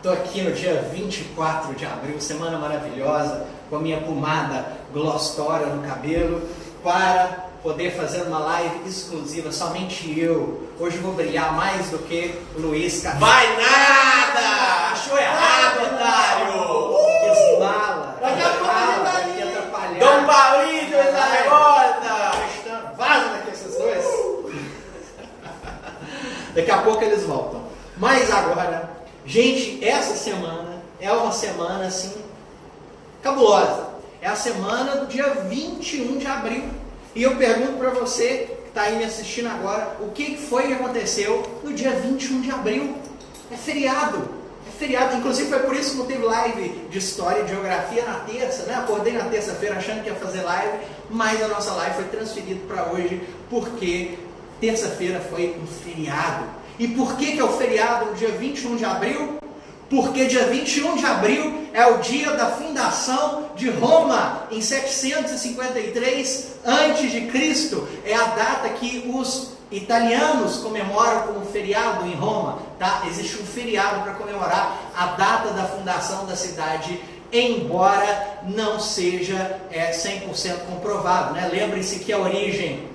Estou aqui no dia 24 de abril, semana maravilhosa, com a minha pomada Glostora no cabelo, para poder fazer uma live exclusiva, somente eu. Hoje vou brilhar mais do que o Luiz Café. Vai nada! Achou errado, otário! Esbala! Daqui a pouco ele tá aqui atrapalhar. Dom Paulito, essa revolta! Vaza daqui esses dois! Daqui a pouco eles voltam. Mas agora, gente, essa semana é uma semana assim cabulosa. É a semana do dia 21 de abril. E eu pergunto para você que está aí me assistindo agora, o que foi que aconteceu no dia 21 de abril? É feriado. É feriado. Inclusive foi por isso que não teve live de história e de geografia na terça, né? Acordei na terça-feira achando que ia fazer live, mas a nossa live foi transferida para hoje porque terça-feira foi um feriado. E por que é o feriado no dia 21 de abril? Porque dia 21 de abril é o dia da fundação de Roma, em 753 a.C. É a data que os italianos comemoram como feriado em Roma. Tá? Existe um feriado para comemorar a data da fundação da cidade, embora não seja 100% comprovado. Né? Lembre-se que a origem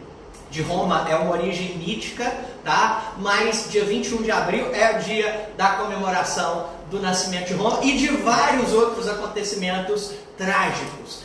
de Roma é uma origem mítica, tá? Mas dia 21 de abril é o dia da comemoração do nascimento de Roma e de vários outros acontecimentos trágicos.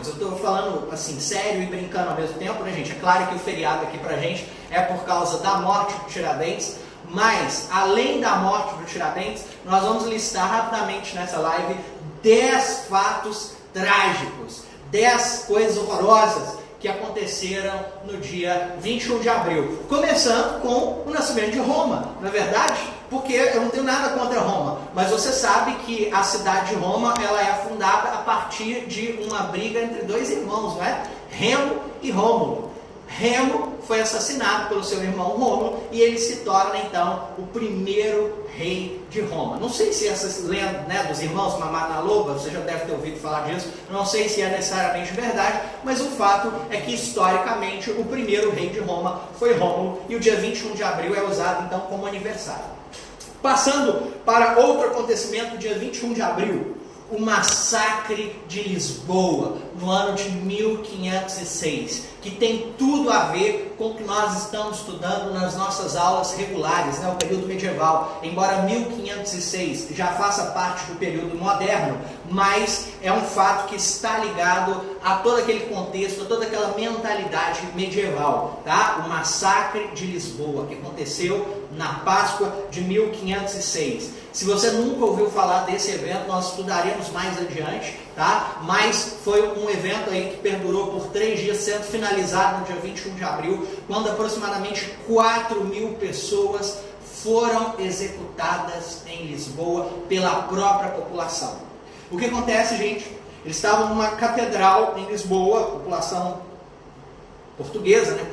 Eu estou falando assim, sério e brincando ao mesmo tempo, né, gente? É claro que o feriado aqui pra gente é por causa da morte do Tiradentes, mas além da morte do Tiradentes, nós vamos listar rapidamente nessa live 10 fatos trágicos, 10 coisas horrorosas que aconteceram no dia 21 de abril. Começando com o nascimento de Roma, não é verdade? Porque eu não tenho nada contra Roma, mas você sabe que a cidade de Roma ela é fundada a partir de uma briga entre dois irmãos, não é? Remo e Rômulo. Remo foi assassinado pelo seu irmão Rômulo e ele se torna então o primeiro rei de Roma. Não sei se essas lendas, né, dos irmãos Mamá na Loba, você já deve ter ouvido falar disso, não sei se é necessariamente verdade, mas o fato é que historicamente o primeiro rei de Roma foi Rômulo e o dia 21 de abril é usado então como aniversário. Passando para outro acontecimento, dia 21 de abril, o massacre de Lisboa, no ano de 1506, que tem tudo a ver com o que nós estamos estudando nas nossas aulas regulares, né, o período medieval. Embora 1506 já faça parte do período moderno, mas é um fato que está ligado a todo aquele contexto, a toda aquela mentalidade medieval, tá? O massacre de Lisboa, que aconteceu na Páscoa de 1506. Se você nunca ouviu falar desse evento, nós estudaremos mais adiante, tá? Mas foi um evento aí que perdurou por 3 dias, sendo finalizado no dia 21 de abril, quando aproximadamente 4.000 pessoas foram executadas em Lisboa pela própria população. O que acontece, gente? Eles estavam numa catedral em Lisboa, população portuguesa, né?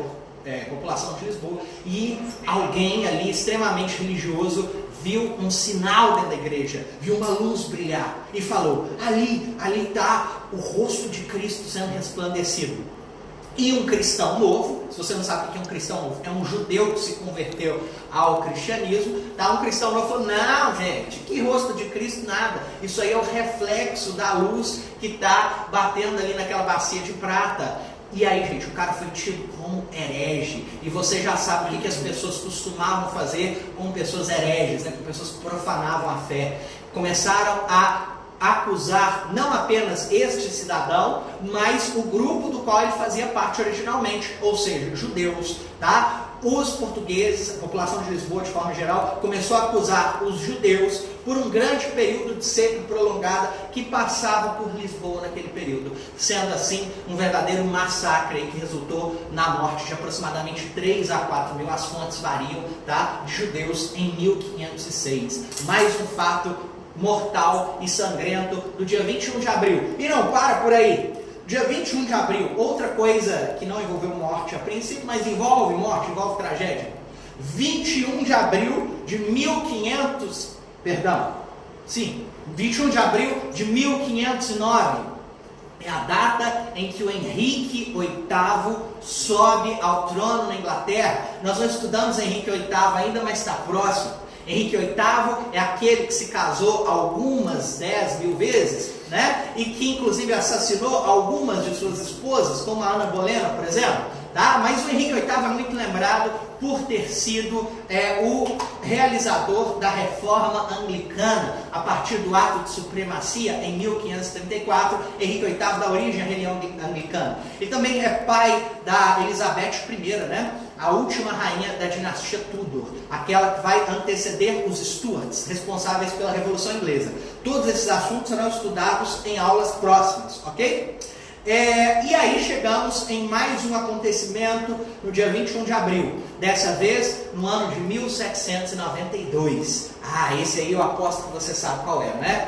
População de Lisboa, e alguém ali extremamente religioso viu um sinal dentro da igreja, viu uma luz brilhar e falou: ali está o rosto de Cristo sendo resplandecido. E um cristão novo, se você não sabe o que é um cristão novo, é um judeu que se converteu ao cristianismo, tá? Um cristão novo falou: não, gente, que rosto de Cristo, nada, isso aí é o reflexo da luz que está batendo ali naquela bacia de prata. E aí, gente, o cara foi tido como herege. E você já sabe o que as pessoas costumavam fazer com pessoas hereges, né? Com pessoas que profanavam a fé. Começaram a acusar não apenas este cidadão, mas o grupo do qual ele fazia parte originalmente, ou seja, judeus, tá? Os portugueses, a população de Lisboa de forma geral, começou a acusar os judeus por um grande período de seca prolongada que passava por Lisboa naquele período, sendo assim um verdadeiro massacre que resultou na morte de aproximadamente 3 a 4 mil, as fontes variam, tá? De judeus em 1506. Mais um fato mortal e sangrento do dia 21 de abril. E não para por aí. Dia 21 de abril, outra coisa que não envolveu morte a princípio, mas envolve morte, envolve tragédia. 21 de abril de 21 de abril de 1509. É a data em que o Henrique VIII sobe ao trono na Inglaterra. Nós não estudamos Henrique VIII ainda, mas está próximo. Henrique VIII é aquele que se casou algumas 10.000 vezes, né? E que inclusive assassinou algumas de suas esposas, como a Ana Bolena, por exemplo. Tá? Mas o Henrique VIII é muito lembrado por ter sido o realizador da reforma anglicana, a partir do ato de supremacia em 1534, Henrique VIII dá origem à religião anglicana. Ele também é pai da Elizabeth I, né? A última rainha da dinastia Tudor, aquela que vai anteceder os Stuarts, responsáveis pela Revolução Inglesa. Todos esses assuntos serão estudados em aulas próximas, ok? E aí chegamos em mais um acontecimento no dia 21 de abril, dessa vez no ano de 1792. Esse aí eu aposto que você sabe qual é, né?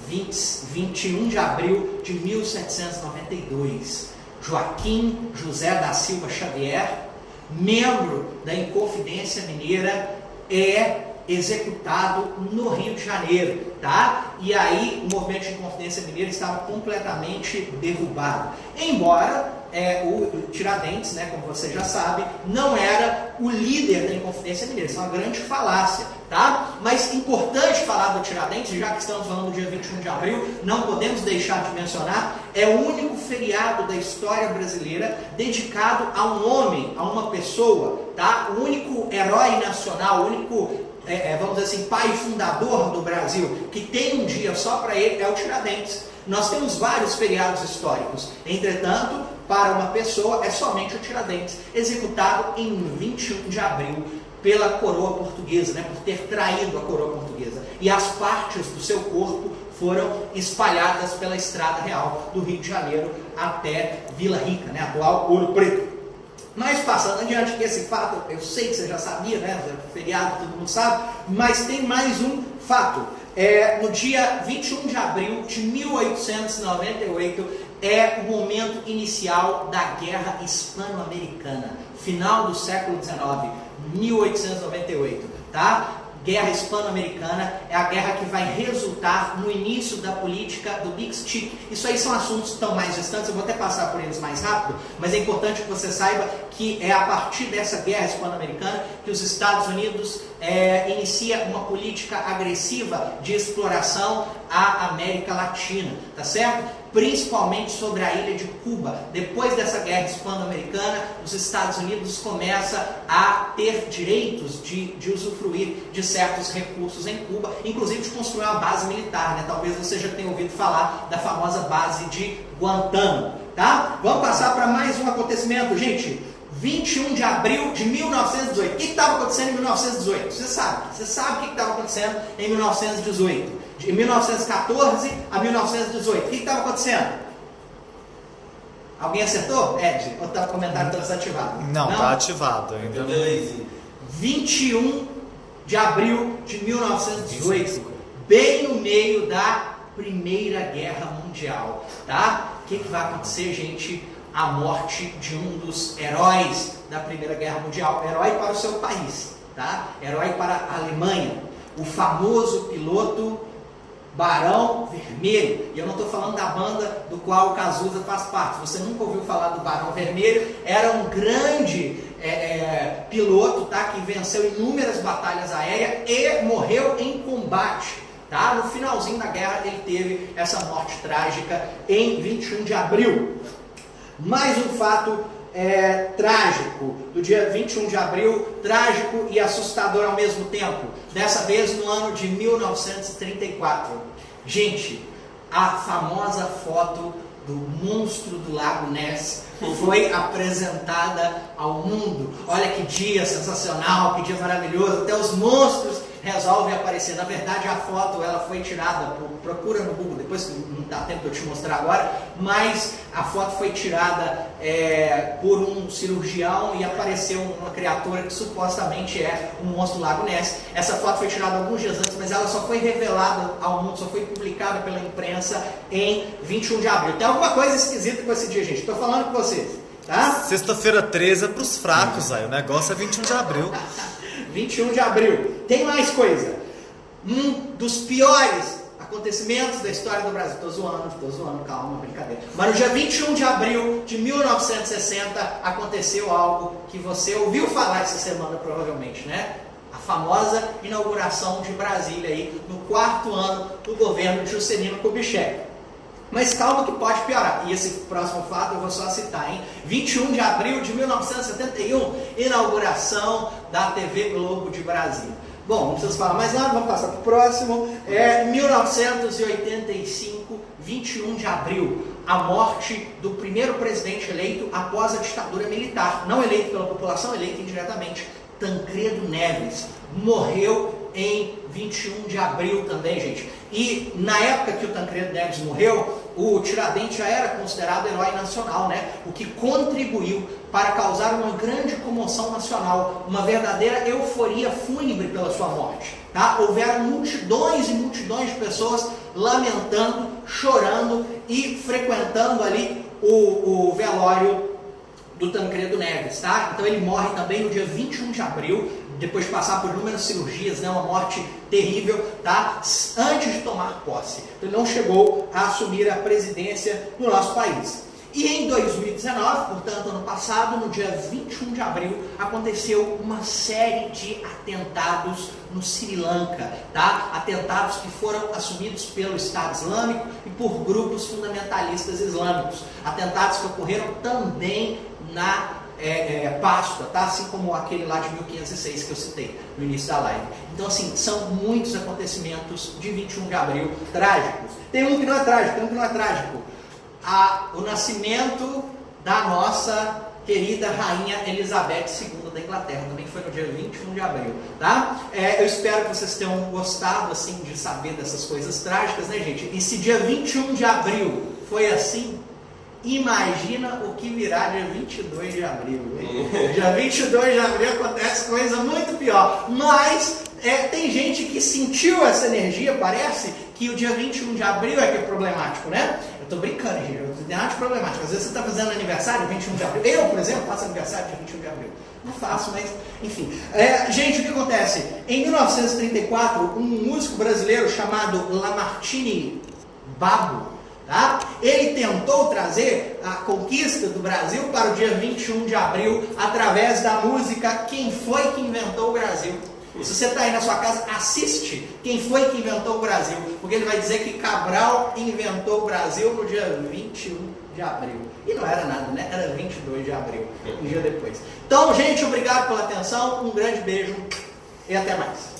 21 de abril de 1792. Joaquim José da Silva Xavier, membro da Inconfidência Mineira, é executado no Rio de Janeiro, tá? E aí o movimento de Inconfidência Mineira estava completamente derrubado. Embora o Tiradentes, né, como você já sabe, não era o líder da Inconfidência Mineira, isso é uma grande falácia, tá? Mas importante falar do Tiradentes, já que estamos falando do dia 21 de abril, não podemos deixar de mencionar, é o único feriado da história brasileira dedicado a um homem, a uma pessoa, tá? O único herói nacional, o único vamos dizer assim, pai fundador do Brasil, que tem um dia só para ele, é o Tiradentes. Nós temos vários feriados históricos, entretanto, para uma pessoa é somente o Tiradentes, executado em 21 de abril pela coroa portuguesa, né, por ter traído a coroa portuguesa. E as partes do seu corpo foram espalhadas pela estrada real do Rio de Janeiro até Vila Rica, né, atual Ouro Preto. Mas passando adiante, que esse fato, eu sei que você já sabia, né? Feriado, todo mundo sabe, mas tem mais um fato. No dia 21 de abril de 1898, é o momento inicial da Guerra Hispano-Americana, final do século XIX, 1898, tá? Guerra Hispano-Americana é a guerra que vai resultar no início da política do Big Stick. Isso aí são assuntos tão mais distantes, eu vou até passar por eles mais rápido, mas é importante que você saiba que é a partir dessa guerra hispano-americana que os Estados Unidos inicia uma política agressiva de exploração à América Latina, tá certo? Principalmente sobre a ilha de Cuba. Depois dessa guerra hispano-americana, os Estados Unidos começam a ter direitos de usufruir de certos recursos em Cuba, inclusive de construir uma base militar, né? Talvez você já tenha ouvido falar da famosa base de Guantánamo, tá? Vamos passar para mais um acontecimento, gente. 21 de abril de 1918. O que estava acontecendo em 1918? Você sabe o que estava acontecendo em 1918. De 1914 a 1918. O que estava acontecendo? Alguém acertou? Ed? Ou está o comentário desativado? Não, está ativado ainda. 21 de abril de 1918. Bem no meio da Primeira Guerra Mundial. Tá? O que vai acontecer, gente? A morte de um dos heróis da Primeira Guerra Mundial. Herói para o seu país. Tá? Herói para a Alemanha. O famoso piloto Barão Vermelho. E eu não estou falando da banda do qual o Cazuza faz parte. Você nunca ouviu falar do Barão Vermelho? Era um grande piloto, tá? Que venceu inúmeras batalhas aéreas e morreu em combate. Tá? No finalzinho da guerra ele teve essa morte trágica em 21 de abril. Mais um fato trágico, do dia 21 de abril, trágico e assustador ao mesmo tempo, dessa vez no ano de 1934. Gente, a famosa foto do monstro do Lago Ness foi apresentada ao mundo. Olha que dia sensacional, que dia maravilhoso, até os monstros resolvem aparecer. Na verdade, a foto ela foi tirada, procura no Google, depois que não dá tempo de eu te mostrar agora, mas a foto foi tirada por um cirurgião e apareceu uma criatura que supostamente é um monstro do Lago Ness. Essa foto foi tirada alguns dias antes, mas ela só foi revelada ao mundo, só foi publicada pela imprensa em 21 de abril. Tem alguma coisa esquisita com esse dia, gente. Estou falando com vocês, tá? Sexta-feira 13 é pros fracos, aí. O negócio é 21 de abril. 21 de abril. Tem mais coisa. Um dos piores acontecimentos da história do Brasil. Estou zoando, calma, brincadeira. Mas no dia 21 de abril de 1960 aconteceu algo que você ouviu falar essa semana, provavelmente, né? A famosa inauguração de Brasília aí no 4º ano do governo de Juscelino Kubitschek. Mas calma que pode piorar. E esse próximo fato eu vou só citar, hein? 21 de abril de 1971, inauguração da TV Globo de Brasília. Bom, não preciso falar mais nada, vamos passar para o próximo. 1985, 21 de abril, a morte do primeiro presidente eleito após a ditadura militar. Não eleito pela população, eleito indiretamente. Tancredo Neves morreu em 21 de abril também, gente. E na época que o Tancredo Neves morreu, o Tiradentes já era considerado herói nacional, né? O que contribuiu para causar uma grande comoção nacional, uma verdadeira euforia fúnebre pela sua morte. Tá? Houveram multidões e multidões de pessoas lamentando, chorando e frequentando ali o velório do Tancredo Neves, tá? Então ele morre também no dia 21 de abril, depois de passar por inúmeras cirurgias, né? Uma morte terrível, tá? Antes de tomar posse. Ele não chegou a assumir a presidência no nosso país. E em 2019, portanto, ano passado, no dia 21 de abril, aconteceu uma série de atentados no Sri Lanka, tá? Atentados que foram assumidos pelo Estado Islâmico e por grupos fundamentalistas islâmicos. Atentados que ocorreram também na Páscoa, tá? Assim como aquele lá de 1506 que eu citei no início da live. Então, assim, são muitos acontecimentos de 21 de abril trágicos. Tem um que não é trágico, tem um que não é trágico. O nascimento da nossa querida Rainha Elizabeth II da Inglaterra, também foi no dia 21 de abril, tá? Eu espero que vocês tenham gostado, assim, de saber dessas coisas trágicas, né, gente? E se dia 21 de abril foi assim, imagina o que virá dia 22 de abril. Dia 22 de abril acontece coisa muito pior. Mas tem gente que sentiu essa energia, parece, que o dia 21 de abril é que é problemático, né? Eu tô brincando, gente, eu não acho problemático. Às vezes você tá fazendo aniversário 21 de abril. Eu, por exemplo, faço aniversário dia 21 de abril. Não faço, mas enfim. Gente, o que acontece? Em 1934, um músico brasileiro chamado Lamartine Babo, tá? Ele tentou trazer a conquista do Brasil para o dia 21 de abril através da música Quem Foi Que Inventou o Brasil. E se você está aí na sua casa, assiste Quem Foi Que Inventou o Brasil, porque ele vai dizer que Cabral inventou o Brasil no dia 21 de abril. E não era nada, né? Era 22 de abril, um dia depois. Então, gente, obrigado pela atenção, um grande beijo e até mais.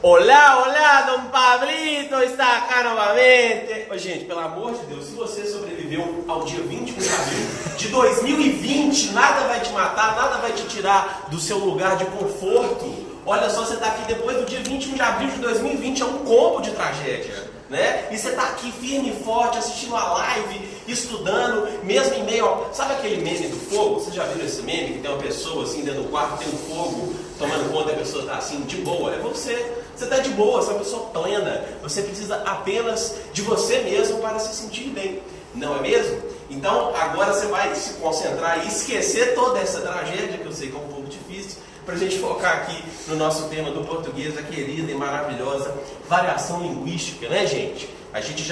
Olá, olá, Dom Pablito está aqui novamente. Ô, gente, pelo amor de Deus, se você sobreviveu ao dia 21 de abril de 2020, nada vai te matar, nada vai te tirar do seu lugar de conforto. Olha só, você está aqui depois do dia 21 de abril de 2020, é um combo de tragédia, né? E você está aqui firme e forte, assistindo a live, estudando, mesmo em meio ao... Sabe aquele meme do fogo? Você já viu esse meme que tem uma pessoa assim dentro do quarto, tem um fogo tomando conta, a pessoa está assim, de boa? É você. Você está de boa, você é uma pessoa plena. Você precisa apenas de você mesmo para se sentir bem. Não é mesmo? Então, agora você vai se concentrar e esquecer toda essa tragédia, que eu sei que é um pouco difícil, para a gente focar aqui no nosso tema do português, a querida e maravilhosa variação linguística, né, gente? A gente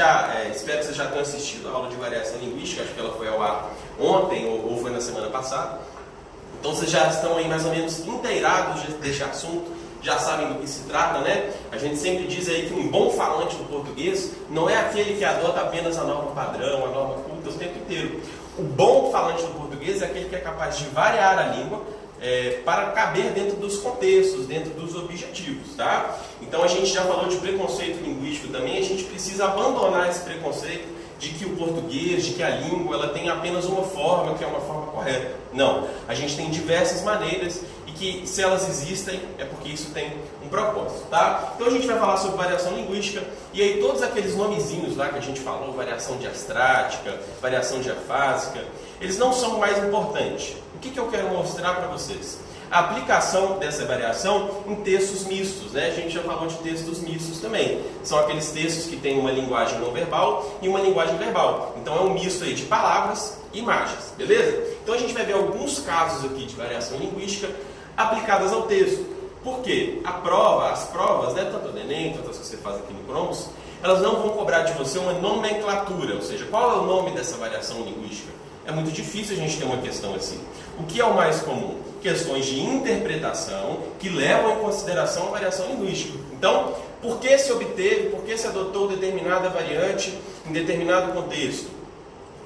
espero que vocês já tenham assistido a aula de variação linguística, acho que ela foi ao ar ontem ou foi na semana passada. Então vocês já estão aí mais ou menos inteirados deste assunto, já sabem do que se trata, né? A gente sempre diz aí que um bom falante do português não é aquele que adota apenas a norma padrão, a norma culta o tempo inteiro. O bom falante do português é aquele que é capaz de variar a língua para caber dentro dos contextos, dentro dos objetivos, tá? Então a gente já falou de preconceito linguístico também, a gente precisa abandonar esse preconceito de que o português, de que a língua, ela tem apenas uma forma, que é uma forma correta. Não, a gente tem diversas maneiras e que se elas existem é porque isso tem um propósito, tá? Então a gente vai falar sobre variação linguística e aí todos aqueles nomezinhos lá que a gente falou, variação diastrática, variação diafásica, eles não são o mais importantes. O que eu quero mostrar para vocês? A aplicação dessa variação em textos mistos, né? A gente já falou de textos mistos também. São aqueles textos que têm uma linguagem não verbal e uma linguagem verbal. Então é um misto aí de palavras e imagens, beleza? Então a gente vai ver alguns casos aqui de variação linguística aplicadas ao texto. Por quê? As provas, né? Tanto do Enem, quanto as que você faz aqui no Cromos, elas não vão cobrar de você uma nomenclatura, ou seja, qual é o nome dessa variação linguística? é muito difícil a gente ter uma questão assim. O que é o mais comum? Questões de interpretação que levam em consideração a variação linguística. Então, por que se obteve, por que se adotou determinada variante em determinado contexto?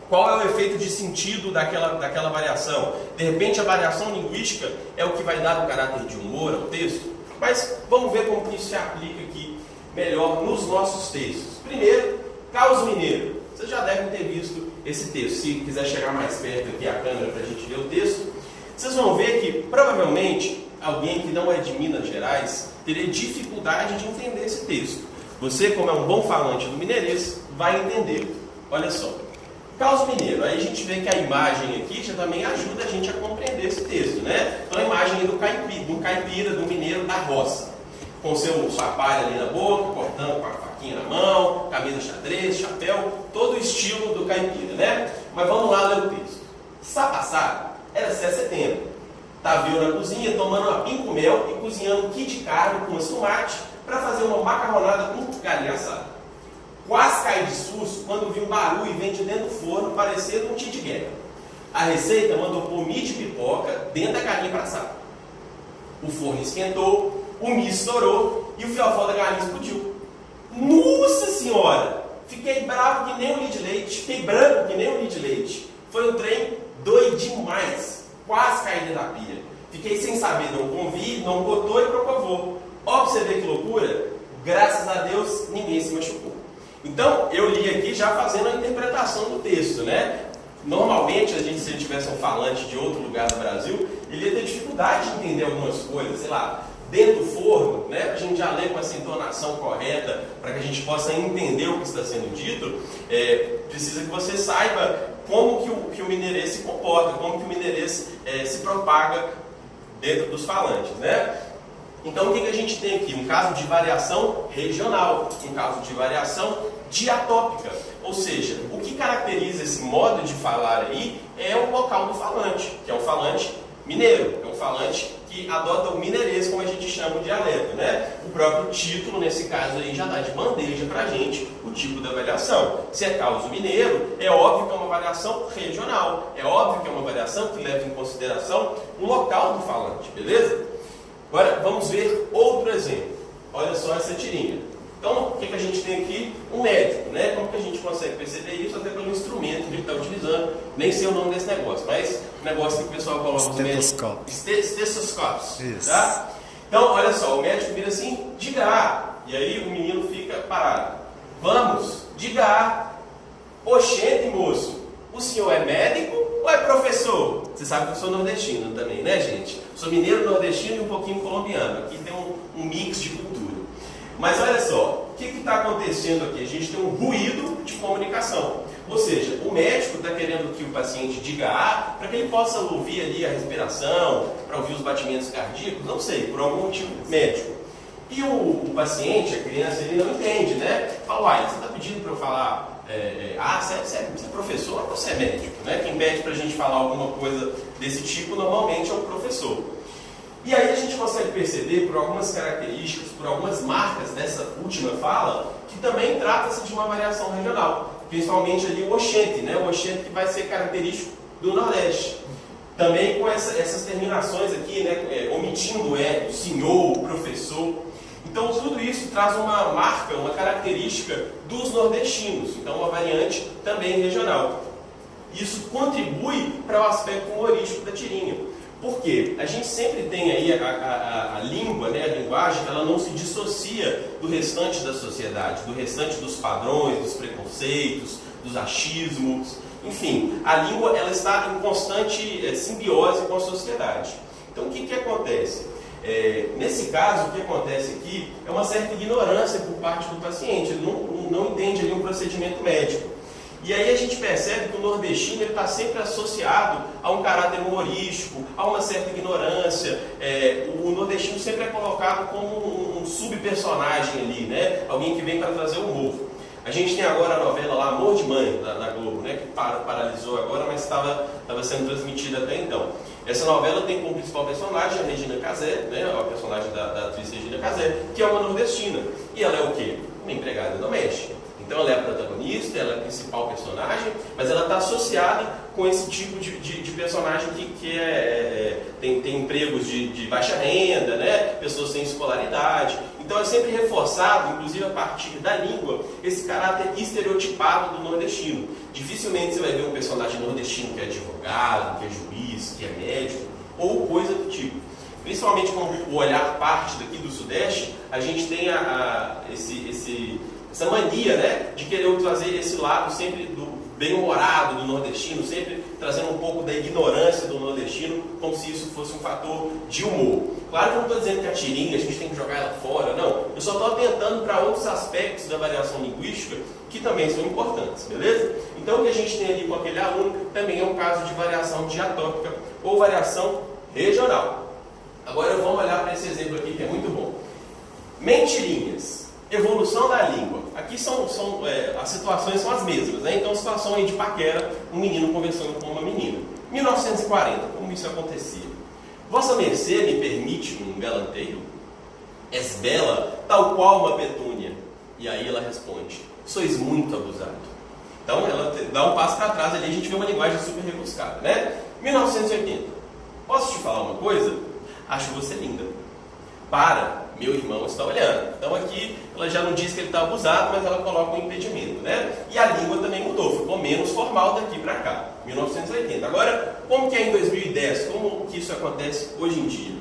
Qual é o efeito de sentido daquela variação? De repente a variação linguística é o que vai dar o caráter de humor ao texto? Mas vamos ver como que isso se aplica aqui melhor nos nossos textos. Primeiro, Caos Mineiro. Vocês já devem ter visto esse texto. Se quiser chegar mais perto aqui a câmera para a gente ver o texto, vocês vão ver que provavelmente alguém que não é de Minas Gerais teria dificuldade de entender esse texto. Você, como é um bom falante do mineirês, vai entender. Olha só. Caos Mineiro. Aí a gente vê que a imagem aqui já também ajuda a gente a compreender esse texto, né? Então a imagem do caipira, do mineiro da roça, com sua palha ali na boca, cortando com a faquinha na mão, camisa xadrez, chapéu, todo o estilo do caipira, né? Mas vamos lá ler o texto. Passado, era 7 de setembro. Tavio na cozinha, tomando uma pinco-mel e cozinhando um quilo de carne com esse tomate para fazer uma macarronada com galinha assada. Quase cai de susto quando vi um barulho e vem de dentro do forno, parecendo um tiro de guerra. A receita mandou pôr milho de pipoca dentro da galinha para assar. O forno esquentou, o milho estourou e o fiofó da galinha explodiu. Nossa Senhora! Fiquei bravo que nem um litro de leite, fiquei branco que nem um litro de leite. Foi um trem doido demais. Quase caí dentro da pilha. Fiquei sem saber, não convi, não botou e procovou. Ó, pra você ver que loucura, graças a Deus ninguém se machucou. Então, eu li aqui já fazendo a interpretação do texto, né? Normalmente, se ele tivesse um falante de outro lugar do Brasil, ele ia ter dificuldade de entender algumas coisas, sei lá, dentro do forno, né? A gente já lê com essa entonação correta, para que a gente possa entender o que está sendo dito, precisa que você saiba como que o mineirês se comporta, como que o mineirês se propaga dentro dos falantes, né? Então, o que a gente tem aqui? Um caso de variação regional, um caso de variação diatópica. Ou seja, o que caracteriza esse modo de falar aí é o local do falante, que é um falante mineiro, é um falante que adota o mineirês, como a gente chama o dialeto, né? O próprio título, nesse caso aí, já dá de bandeja pra gente o tipo da variação. Se é caos mineiro, é óbvio que é uma variação regional, é óbvio que é uma variação que leva em consideração o local do falante, beleza? Agora, vamos ver outro exemplo. Olha só essa tirinha. Então, o que a gente tem aqui? Um médico, né? Como que a gente consegue perceber isso? Até pelo instrumento que ele está utilizando. Nem sei o nome desse negócio, mas o negócio que o pessoal coloca os médicos. Estetoscópios. Isso. Tá? Então, olha só, o médico vira assim, diga A. E aí o menino fica parado. Vamos, diga A. Oxente, moço, o senhor é médico ou é professor? Você sabe que eu sou nordestino também, né, gente? Sou mineiro, nordestino e um pouquinho colombiano. Aqui tem um mix de cultura. Mas olha só, o que está acontecendo aqui? A gente tem um ruído de comunicação. Ou seja, o médico está querendo que o paciente diga A para que ele possa ouvir ali a respiração, para ouvir os batimentos cardíacos, não sei, por algum motivo médico. E o paciente, a criança, ele não entende, né? Fala, uai, você está pedindo para eu falar, você é professor ou você é médico? Né? Quem pede para a gente falar alguma coisa desse tipo, normalmente é o professor. E aí a gente consegue perceber, por algumas características, por algumas marcas dessa última fala, que também trata-se de uma variação regional. Principalmente ali o oxente, né? O oxente que vai ser característico do Nordeste. Também com essas terminações aqui, né? Omitindo o senhor, o professor. Então tudo isso traz uma marca, uma característica dos nordestinos. Então uma variante também regional. Isso contribui para o aspecto humorístico da tirinha. Por quê? A gente sempre tem aí a língua, né, a linguagem, ela não se dissocia do restante da sociedade, do restante dos padrões, dos preconceitos, dos achismos. Enfim, a língua ela está em constante simbiose com a sociedade. Então o que acontece? Nesse caso, o que acontece aqui é uma certa ignorância por parte do paciente, ele não entende ali um procedimento médico. E aí a gente percebe que o nordestino está sempre associado a um caráter humorístico, a uma certa ignorância. O nordestino sempre é colocado como um subpersonagem ali, né? Alguém que vem para trazer humor. A gente tem agora a novela lá, Amor de Mãe, na Globo, né? Que paralisou agora, mas estava sendo transmitida até então. Essa novela tem como principal personagem a Regina Casé, né? A personagem da atriz Regina Casé, que é uma nordestina. E ela é o quê? Uma empregada doméstica. Então ela é a protagonista, ela é a principal personagem, mas ela está associada com esse tipo de personagem que tem empregos de baixa renda, né? Pessoas sem escolaridade. Então é sempre reforçado, inclusive a partir da língua, esse caráter estereotipado do nordestino. Dificilmente você vai ver um personagem nordestino que é advogado, que é juiz, que é médico, ou coisa do tipo. Principalmente quando o olhar parte daqui do Sudeste, a gente tem essa mania, né, de querer trazer esse lado sempre do bem-humorado do nordestino, sempre trazendo um pouco da ignorância do nordestino, como se isso fosse um fator de humor. Claro que eu não estou dizendo que a tirinha a gente tem que jogar ela fora, não. Eu só estou atentando para outros aspectos da variação linguística que também são importantes, beleza? Então o que a gente tem ali com aquele aluno também é um caso de variação diatópica ou variação regional. Agora vamos olhar para esse exemplo aqui que é muito bom. Mentirinhas. Evolução da língua. Aqui as situações são as mesmas, né? Então, situação aí de paquera, um menino conversando com uma menina. 1940, como isso acontecia? Vossa mercê me permite um galanteio? És bela, tal qual uma petúnia. E aí ela responde, sois muito abusado. Então, ela dá um passo para trás ali, a gente vê uma linguagem super rebuscada, né? 1980. Posso te falar uma coisa? Acho você linda. Para, meu irmão está olhando. Então aqui ela já não diz que ele está abusado, mas ela coloca um impedimento, né? E a língua também mudou, ficou menos formal daqui para cá, 1980. Agora, como que é em 2010? Como que isso acontece hoje em dia?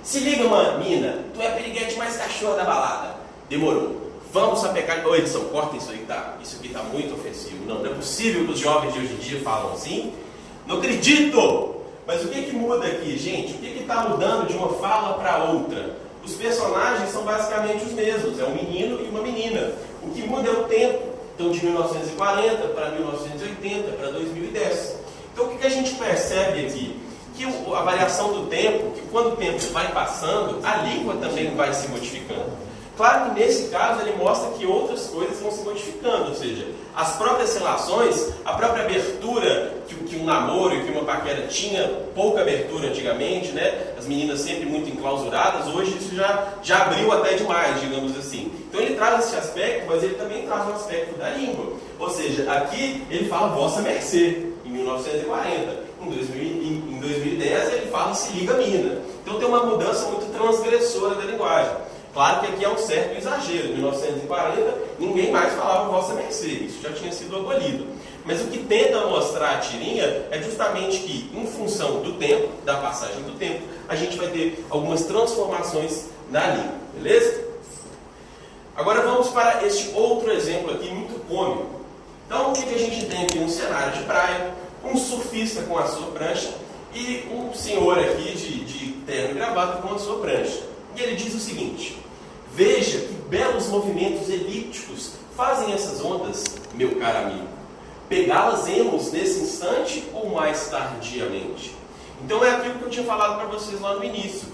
Se liga, mina, tu é a piriguete mais cachorra da balada. Demorou. Vamos sapecar. Ô Edson, corta isso aí, tá? Isso aqui está muito ofensivo. Não é possível que os jovens de hoje em dia falam assim. Não acredito! Mas o que muda aqui, gente? O que está mudando de uma fala para outra? Os personagens são basicamente os mesmos, é um menino e uma menina. O que muda é o tempo. Então, de 1940 para 1980 para 2010. Então, o que a gente percebe aqui? Que a variação do tempo, que quando o tempo vai passando, a língua também vai se modificando. Claro que nesse caso ele mostra que outras coisas vão se modificando, ou seja, as próprias relações, a própria abertura que um namoro e que uma paquera tinha pouca abertura antigamente, né? As meninas sempre muito enclausuradas, hoje isso já abriu até demais, digamos assim. Então ele traz esse aspecto, mas ele também traz o aspecto da língua. Ou seja, aqui ele fala vossa mercê, em 1940. Em 2010 ele fala se liga mina. Então tem uma mudança muito transgressora da linguagem. Claro que aqui é um certo exagero. Em 1940, ninguém mais falava vossa mercê. Isso já tinha sido abolido. Mas o que tenta mostrar a tirinha é justamente que, em função do tempo, da passagem do tempo, a gente vai ter algumas transformações na língua. Beleza? Agora vamos para este outro exemplo aqui, muito cômico. Então, o que a gente tem aqui? Um cenário de praia, um surfista com a sua prancha e um senhor aqui de terno e gravata com a sua prancha. E ele diz o seguinte: veja que belos movimentos elípticos fazem essas ondas, meu caro amigo. Pegá-las-emos nesse instante ou mais tardiamente? Então é aquilo que eu tinha falado para vocês lá no início.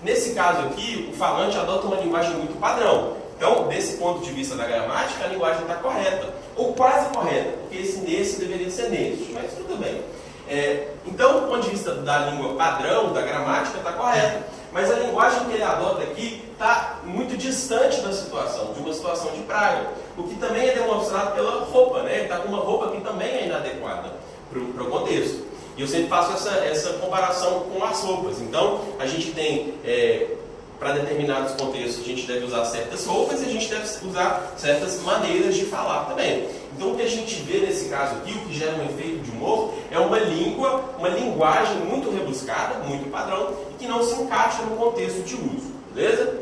Nesse caso aqui, o falante adota uma linguagem muito padrão. Então, desse ponto de vista da gramática, a linguagem está correta, ou quase correta, porque esse nesse deveria ser nesse, mas tudo bem. Então, do ponto de vista da língua padrão, da gramática, está correta. Mas a linguagem que ele adota aqui está muito distante da situação, de uma situação de praia. O que também é demonstrado pela roupa, né? Ele está com uma roupa que também é inadequada para o contexto. E eu sempre faço essa comparação com as roupas. Então, a gente tem, para determinados contextos, a gente deve usar certas roupas e a gente deve usar certas maneiras de falar também. Então, o que a gente vê nesse caso aqui, o que gera um efeito de humor, é uma linguagem muito rebuscada, muito padrão, e que não se encaixa no contexto de uso, beleza?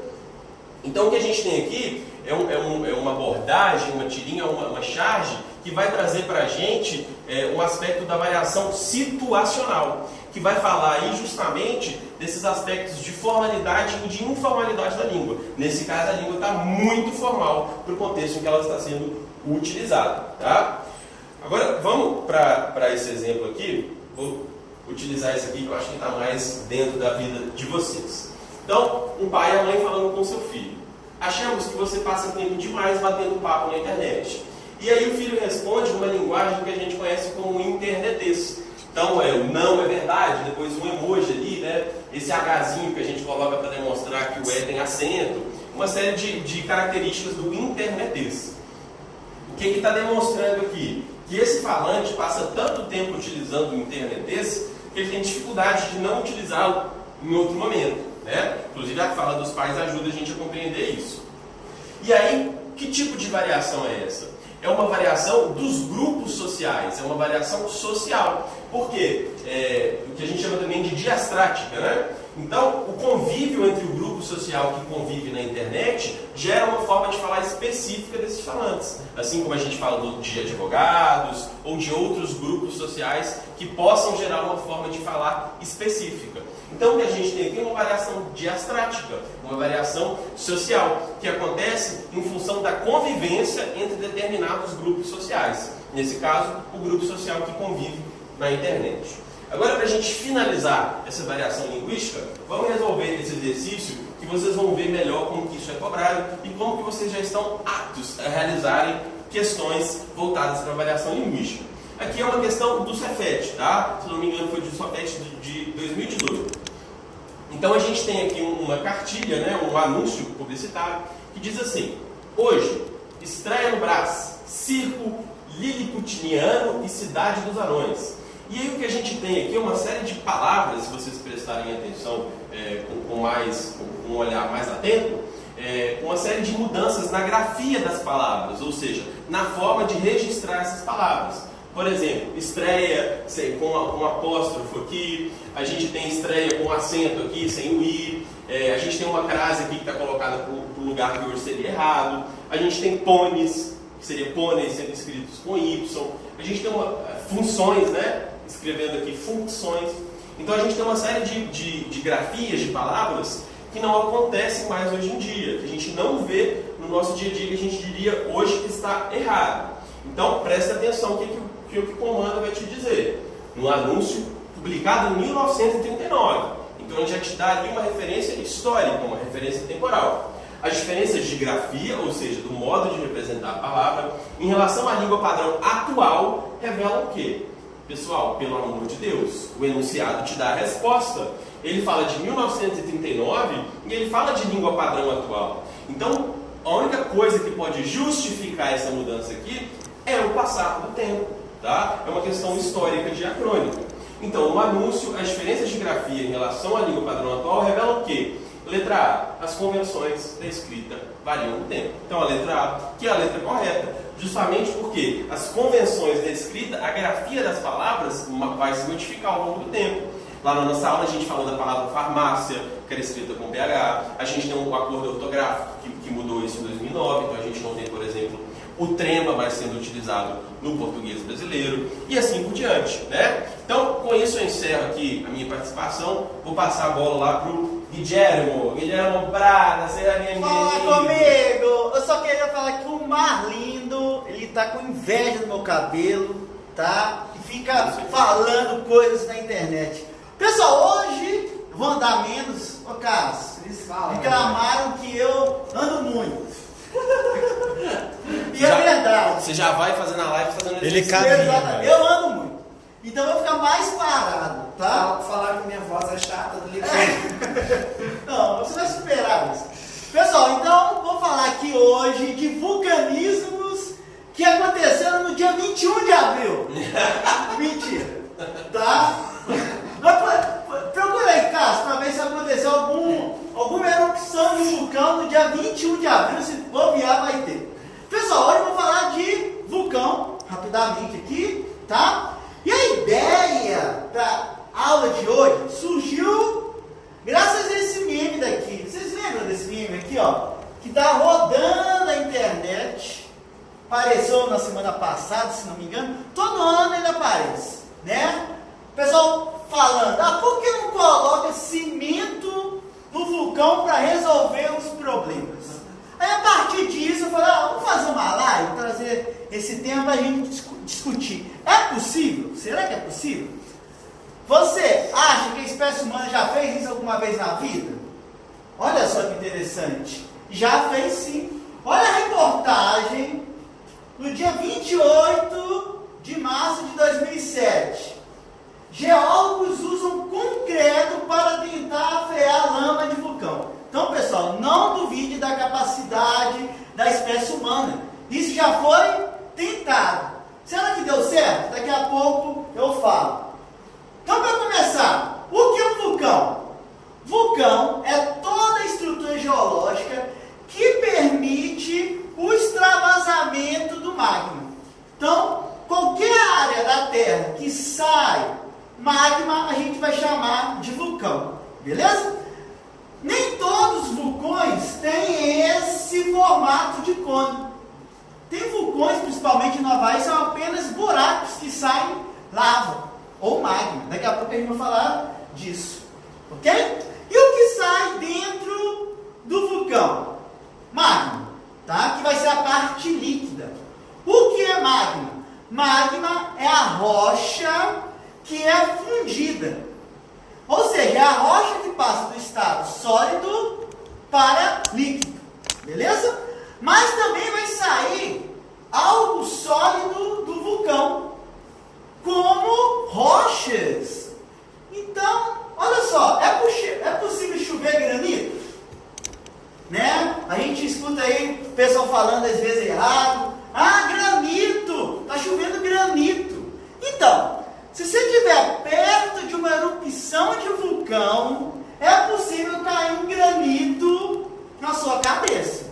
Então, o que a gente tem aqui é uma abordagem, uma tirinha, uma charge, que vai trazer para a gente um aspecto da variação situacional, que vai falar aí justamente desses aspectos de formalidade e de informalidade da língua. Nesse caso, a língua está muito formal para o contexto em que ela está sendo utilizada. Tá? Agora, vamos para esse exemplo aqui. Vou utilizar esse aqui que eu acho que está mais dentro da vida de vocês. Então, um pai e a mãe falando com seu filho. Achamos que você passa tempo demais batendo papo na internet. E aí o filho responde uma linguagem que a gente conhece como internetês. Então, o não é verdade, depois um emoji ali, né? Esse Hzinho que a gente coloca para demonstrar que o E tem acento. Uma série de características do internetês. O O que está demonstrando aqui? Que esse falante passa tanto tempo utilizando o internetês que ele tem dificuldade de não utilizá-lo em outro momento, né? Inclusive a fala dos pais ajuda a gente a compreender isso. E aí, que tipo de variação é essa? É uma variação dos grupos sociais, é uma variação social. Por quê? O que a gente chama também de diastrática, né? Então, o convívio entre o grupo social que convive na internet gera uma forma de falar específica desses falantes. Assim como a gente fala de advogados ou de outros grupos sociais que possam gerar uma forma de falar específica. Então, o que a gente tem aqui é uma variação diastrática, uma variação social, que acontece em função da convivência entre determinados grupos sociais. Nesse caso, o grupo social que convive na internet. Agora, para a gente finalizar essa variação linguística, vamos resolver esse exercício que vocês vão ver melhor como que isso é cobrado e como que vocês já estão aptos a realizarem questões voltadas para a variação linguística. Aqui é uma questão do Cefet, tá? Se não me engano foi do Cefet de 2018. Então a gente tem aqui uma cartilha, né, um anúncio publicitário que diz assim: hoje, estreia no Brás, Circo Liliputiano e Cidade dos Anões. E aí o que a gente tem aqui é uma série de palavras, se vocês prestarem atenção com um olhar mais atento, uma série de mudanças na grafia das palavras, ou seja, na forma de registrar essas palavras. Por exemplo, estreia com um apóstrofo aqui, a gente tem estreia com acento aqui, sem o i, a gente tem uma crase aqui que está colocada para o lugar que hoje seria errado, a gente tem pôneis, que seria pôneis sendo escritos com y, a gente tem funções, né? Escrevendo aqui funções. Então a gente tem uma série de grafias, de palavras que não acontecem mais hoje em dia, que a gente não vê no nosso dia a dia, que a gente diria hoje que está errado. Então presta atenção o que o comando vai te dizer. No anúncio publicado em 1939. Então a gente já te dá ali uma referência histórica, uma referência temporal. As diferenças de grafia, ou seja, do modo de representar a palavra, em relação à língua padrão atual, revelam o quê? Pessoal, pelo amor de Deus, o enunciado te dá a resposta. Ele fala de 1939 e ele fala de língua padrão atual. Então, a única coisa que pode justificar essa mudança aqui é o passar do tempo, tá? É uma questão histórica diacrônica. Então, no anúncio, as diferenças de grafia em relação à língua padrão atual revelam o quê? Letra A, as convenções da escrita variam no tempo. Então, a letra A, que é a letra correta, justamente porque as convenções da escrita, a grafia das palavras vai se modificar ao longo do tempo. Lá na nossa aula a gente falou da palavra farmácia, que era escrita com PH, a gente tem um acordo ortográfico que mudou isso em 2009, então a gente não tem, por exemplo, o trema mais sendo utilizado no português brasileiro, e assim por diante, né? Então, com isso eu encerro aqui a minha participação, vou passar a bola lá pro Guilhermo Prada, fala comigo! Eu só queria falar que o Marlindo, ele tá com inveja do meu cabelo, tá? E fica falando coisas na internet. Pessoal, hoje eu vou andar menos. Ô Carlos, eles reclamaram que eu ando muito. E é verdade. Você já vai fazendo a live fazendo Ele exercício. caminha. Eu ando muito. Então eu vou ficar mais parado, tá? Falar que minha voz é chata do livro. Não, você vai superar isso. Pessoal, então vou falar aqui hoje de vulcanismos que aconteceram no dia 21 de abril. Mentira. Tá? Procura aí, Cássio, para ver se aconteceu alguma erupção de vulcão no dia 21 de abril. Se bobear, vai ter. Pessoal, hoje eu vou falar de vulcão, rapidamente aqui, tá? E a ideia da aula de hoje surgiu graças a esse meme daqui. Vocês lembram desse meme aqui, ó? Que tá rodando na internet. Apareceu na semana passada, se não me engano. Todo ano ele aparece, né? O pessoal falando, por que não coloca cimento no vulcão para resolver os problemas? Aí a partir disso eu falei, vamos fazer uma live, trazer esse tema para a gente discutir. É possível? Será que é possível? Você acha que a espécie humana já fez isso alguma vez na vida? Olha só que interessante. Já fez sim. Olha a reportagem no dia 28 de março de 2007. Geólogos usam concreto para tentar frear a lama de vulcão. Então, pessoal, não duvide da capacidade da espécie humana. Isso já foi tentado. Será que deu certo? Daqui a pouco eu falo. Então, para começar, o que é um vulcão? Vulcão é toda a estrutura geológica que permite o extravasamento do magma. Então, qualquer área da Terra que sai magma, a gente vai chamar de vulcão. Beleza? Nem todos os vulcões têm esse formato de cone. Tem vulcões, principalmente no Havaí, são apenas buracos que saem lava ou magma. Daqui a pouco a gente vai falar disso. Ok? E o que sai dentro do vulcão? Magma, tá? Que vai ser a parte líquida. O que é magma? Magma é a rocha que é fundida. Ou seja, é a rocha que passa do estado sólido para líquido. Beleza? Mas também vai sair algo sólido do vulcão, como rochas. Então, olha só, é possível chover granito? Né? A gente escuta aí o pessoal falando às vezes errado. Ah, granito! Está chovendo granito. Então, se você estiver perto de uma erupção de vulcão, é possível cair um granito na sua cabeça.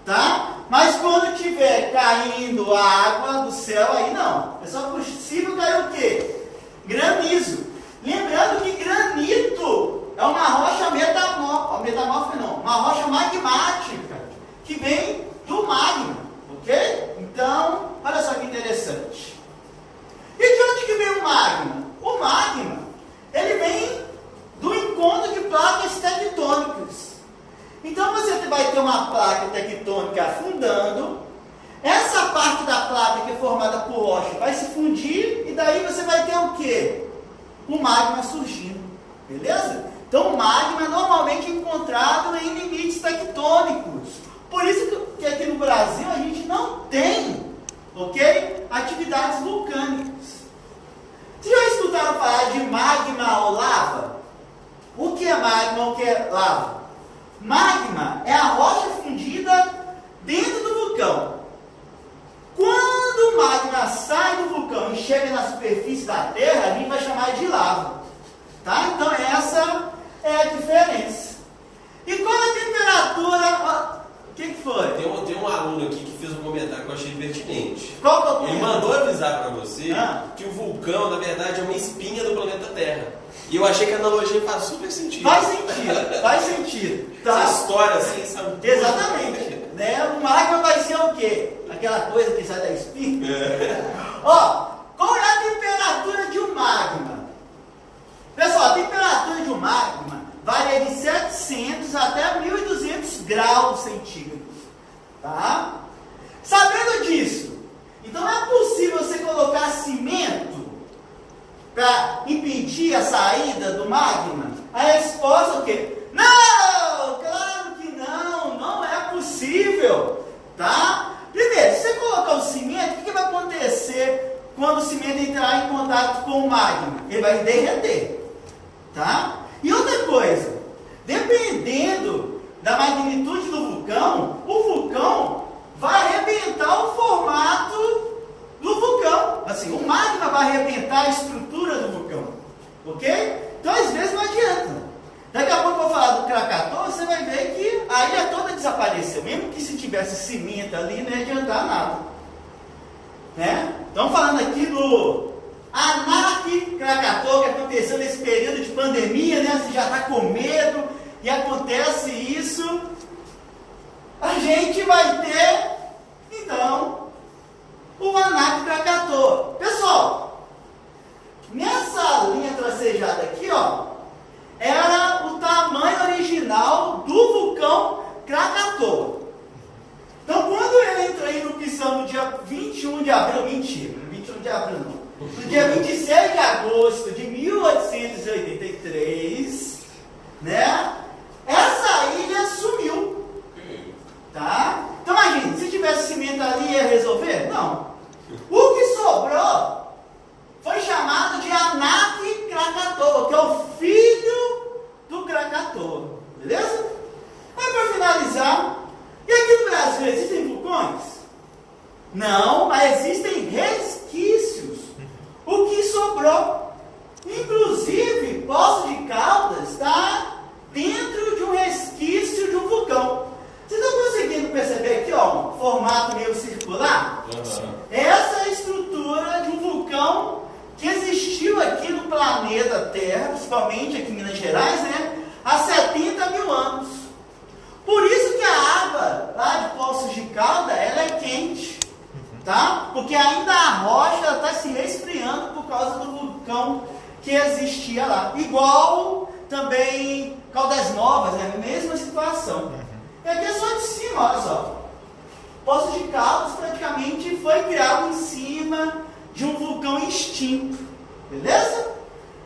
Tá? Mas quando estiver caindo água do céu, aí não. É só possível cair o quê? Granizo. Lembrando que granito é uma rocha metamórfica não, uma rocha magmática, que vem do magma, ok? Então, olha só que interessante. E de onde que vem o magma? O magma, ele vem do encontro de placas tectônicas. Então você vai ter uma placa tectônica afundando, essa parte da placa que é formada por rocha vai se fundir, e daí você vai ter o quê? O magma surgindo, beleza? Então o magma é normalmente encontrado em limites tectônicos. Por isso que aqui no Brasil a gente não tem, ok? Atividades vulcânicas. Vocês já escutaram falar de magma ou lava? O que é magma, o que é lava? Magma é a rocha fundida dentro do vulcão. Quando o magma sai do vulcão e chega na superfície da Terra, a gente vai chamar de lava. Tá? Então essa é a diferença. E qual é a temperatura? O que foi? Tem um aluno aqui que fez um comentário que eu achei pertinente. Qual que é o comentário? Ele mandou avisar para você que o vulcão, na verdade, é uma espinha do planeta Terra. E eu achei que a analogia faz super sentido. Faz sentido, faz sentido. Tá? Essa história assim, sabe? Exatamente. Né? O magma vai ser o quê? Aquela coisa que sai da espinha. Ó, qual é a temperatura de um magma? Pessoal, a temperatura de um magma varia de 700 até 1200 graus centígrados. Tá? Sabendo disso, então é possível você colocar cimento para impedir a saída do magma? A resposta é o quê? Não! Claro que não! Não é possível! Tá? Primeiro, se você colocar o cimento, o que vai acontecer quando o cimento entrar em contato com o magma? Ele vai derreter. Tá? E outra coisa, dependendo da magnitude do vulcão, o vulcão vai arrebentar o formato do vulcão. Assim, o magma vai arrebentar a estrutura do vulcão. Ok? Então, às vezes, não adianta. Daqui a pouco eu vou falar do Krakatoa, você vai ver que a ilha toda desapareceu. Mesmo que se tivesse cimento ali, não ia adiantar nada. Né? Estamos falando aqui do Anak Krakatoa, que aconteceu nesse período de pandemia, né? Você já está com medo e acontece isso. A gente vai ter, então, o Anak Krakatoa. Pessoal, nessa linha tracejada aqui, ó, era o tamanho original do vulcão Krakatoa. Então, quando ele entrou em erupção no dia 21 de abril, mentira, 21 de abril não, no dia 26 de agosto de 1883, né, essa ilha sumiu. Tá? Então, imagina, se tivesse cimento ali, ia resolver? Não. O que sobrou foi chamado de Anak Krakatoa, que é o filho do Krakatoa. Beleza? Mas para finalizar, e aqui no Brasil existem vulcões? Não, mas existem resquícios. O que sobrou? Inclusive, Poços de Caldas está dentro de um resquício de um vulcão. Vocês estão conseguindo perceber aqui, ó, um formato meio circular? Essa é a estrutura de um vulcão que existiu aqui no planeta Terra, principalmente aqui em Minas Gerais, né? Há 70 mil anos. Por isso que a água lá de Poços de Caldas, ela é quente, tá? Porque ainda a rocha está se resfriando por causa do vulcão que existia lá. Igual também Caldas Novas, né? Mesma situação. E aqui é só de cima, olha só. Poços de Caldas praticamente foi criado em cima de um vulcão extinto. Beleza?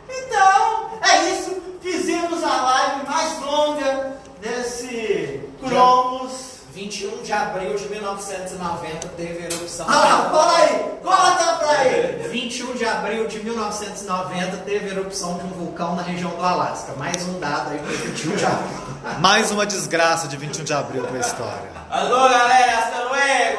Então, é isso. Fizemos a live mais longa desse Cromos. 21 de abril de 1990 teve erupção. Cola aí! Conta pra aí! 21 de abril de 1990 teve erupção de um vulcão na região do Alasca. Mais um dado aí para 21 de abril. Mais uma desgraça de 21 de abril pra história. Alô, galera, hasta luego!